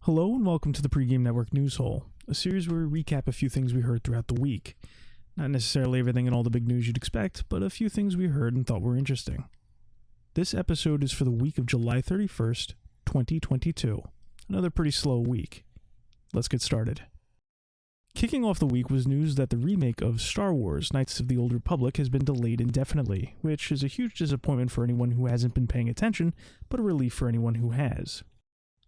Hello and welcome to the Pregame Network News Hole, a series where we recap a few things we heard throughout the week. Not necessarily everything and all the big news you'd expect, but a few things we heard and thought were interesting. This episode is for the week of July 31st, 2022. Another pretty slow week. Let's get started. Kicking off the week was news that the remake of Star Wars: Knights of the Old Republic has been delayed indefinitely, which is a huge disappointment for anyone who hasn't been paying attention, but a relief for anyone who has.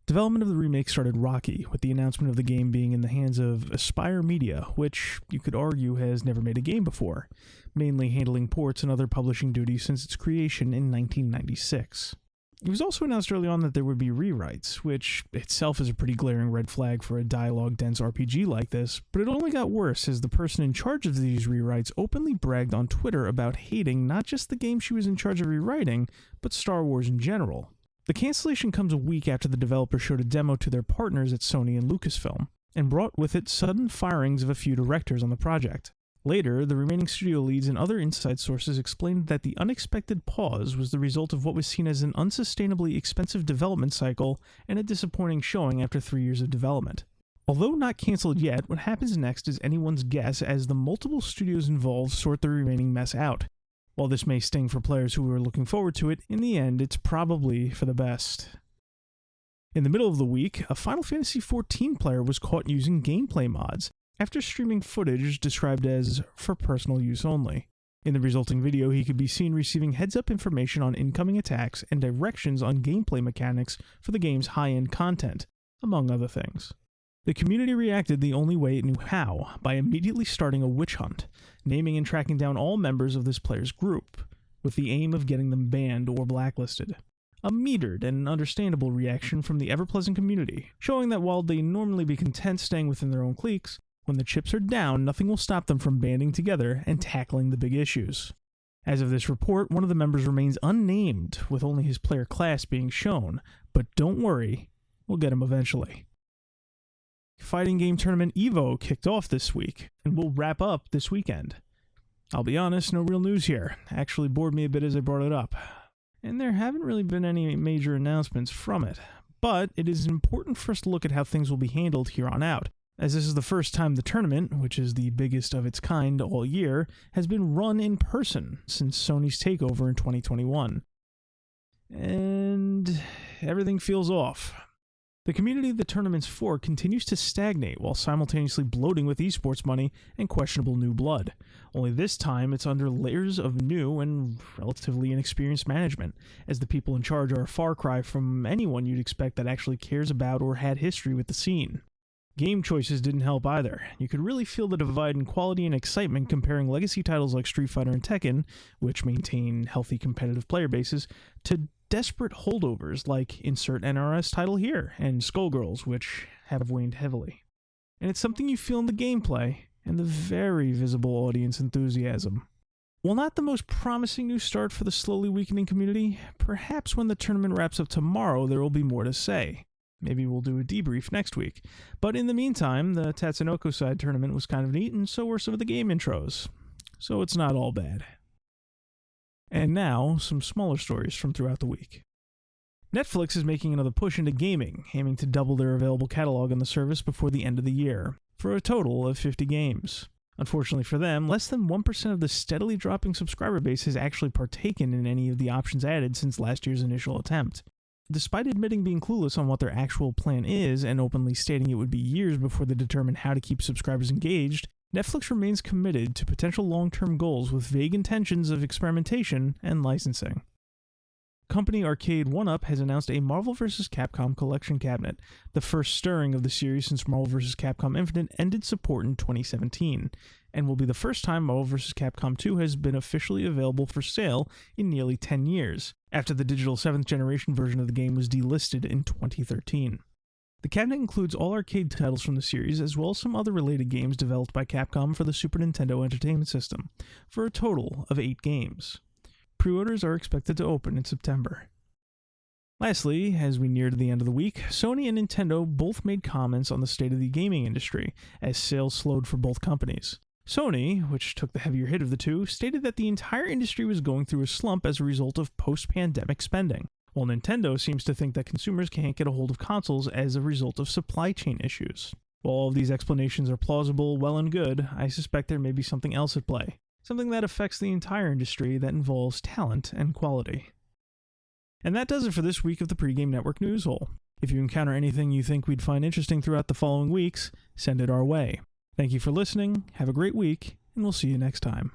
Development of the remake started rocky, with the announcement of the game being in the hands of Aspyr Media, which you could argue has never made a game before, mainly handling ports and other publishing duties since its creation in 1996. It was also announced early on that there would be rewrites, which itself is a pretty glaring red flag for a dialogue-dense RPG like this, but it only got worse as the person in charge of these rewrites openly bragged on Twitter about hating not just the game she was in charge of rewriting, but Star Wars in general. The cancellation comes a week after the developer showed a demo to their partners at Sony and Lucasfilm, and brought with it sudden firings of a few directors on the project. Later, the remaining studio leads and other inside sources explained that the unexpected pause was the result of what was seen as an unsustainably expensive development cycle and a disappointing showing after 3 years of development. Although not cancelled yet, what happens next is anyone's guess as the multiple studios involved sort the remaining mess out. While this may sting for players who are looking forward to it, in the end, it's probably for the best. In the middle of the week, a Final Fantasy XIV player was caught using gameplay mods after streaming footage described as for personal use only. In the resulting video, he could be seen receiving heads-up information on incoming attacks and directions on gameplay mechanics for the game's high-end content, among other things. The community reacted the only way it knew how, by immediately starting a witch hunt, naming and tracking down all members of this player's group, with the aim of getting them banned or blacklisted. A metered and understandable reaction from the ever-pleasant community, showing that while they normally be content staying within their own cliques, when the chips are down, nothing will stop them from banding together and tackling the big issues. As of this report, one of the members remains unnamed, with only his player class being shown, but don't worry, we'll get him eventually. Fighting game tournament EVO kicked off this week, and will wrap up this weekend. I'll be honest, no real news here. Actually bored me a bit as I brought it up. And there haven't really been any major announcements from it, but it is important for us to look at how things will be handled here on out, as this is the first time the tournament, which is the biggest of its kind all year, has been run in person since Sony's takeover in 2021. And everything feels off. The community the tournament's for continues to stagnate while simultaneously bloating with esports money and questionable new blood. Only this time it's under layers of new and relatively inexperienced management, as the people in charge are a far cry from anyone you'd expect that actually cares about or had history with the scene. Game choices didn't help either. You could really feel the divide in quality and excitement comparing legacy titles like Street Fighter and Tekken, which maintain healthy competitive player bases, to desperate holdovers like insert NRS title here, and Skullgirls, which have waned heavily. And it's something you feel in the gameplay, and the very visible audience enthusiasm. While not the most promising new start for the slowly weakening community, perhaps when the tournament wraps up tomorrow there will be more to say. Maybe we'll do a debrief next week. But in the meantime, the Tatsunoko side tournament was kind of neat, and so were some of the game intros. So it's not all bad. And now, some smaller stories from throughout the week. Netflix is making another push into gaming, aiming to double their available catalog on the service before the end of the year, for a total of 50 games. Unfortunately for them, less than 1% of the steadily dropping subscriber base has actually partaken in any of the options added since last year's initial attempt. Despite admitting being clueless on what their actual plan is, and openly stating it would be years before they determine how to keep subscribers engaged, Netflix remains committed to potential long-term goals with vague intentions of experimentation and licensing. Company Arcade 1UP has announced a Marvel vs. Capcom collection cabinet, the first stirring of the series since Marvel vs. Capcom Infinite ended support in 2017, and will be the first time Marvel vs. Capcom 2 has been officially available for sale in nearly 10 years, after the digital 7th generation version of the game was delisted in 2013. The cabinet includes all arcade titles from the series, as well as some other related games developed by Capcom for the Super Nintendo Entertainment System, for a total of 8 games. Pre-orders are expected to open in September. Lastly, as we near to the end of the week, Sony and Nintendo both made comments on the state of the gaming industry, as sales slowed for both companies. Sony, which took the heavier hit of the two, stated that the entire industry was going through a slump as a result of post-pandemic spending, while Nintendo seems to think that consumers can't get a hold of consoles as a result of supply chain issues. While all of these explanations are plausible, well and good, I suspect there may be something else at play. Something that affects the entire industry that involves talent and quality. And that does it for this week of the Pregame Network News Hole. If you encounter anything you think we'd find interesting throughout the following weeks, send it our way. Thank you for listening, have a great week, and we'll see you next time.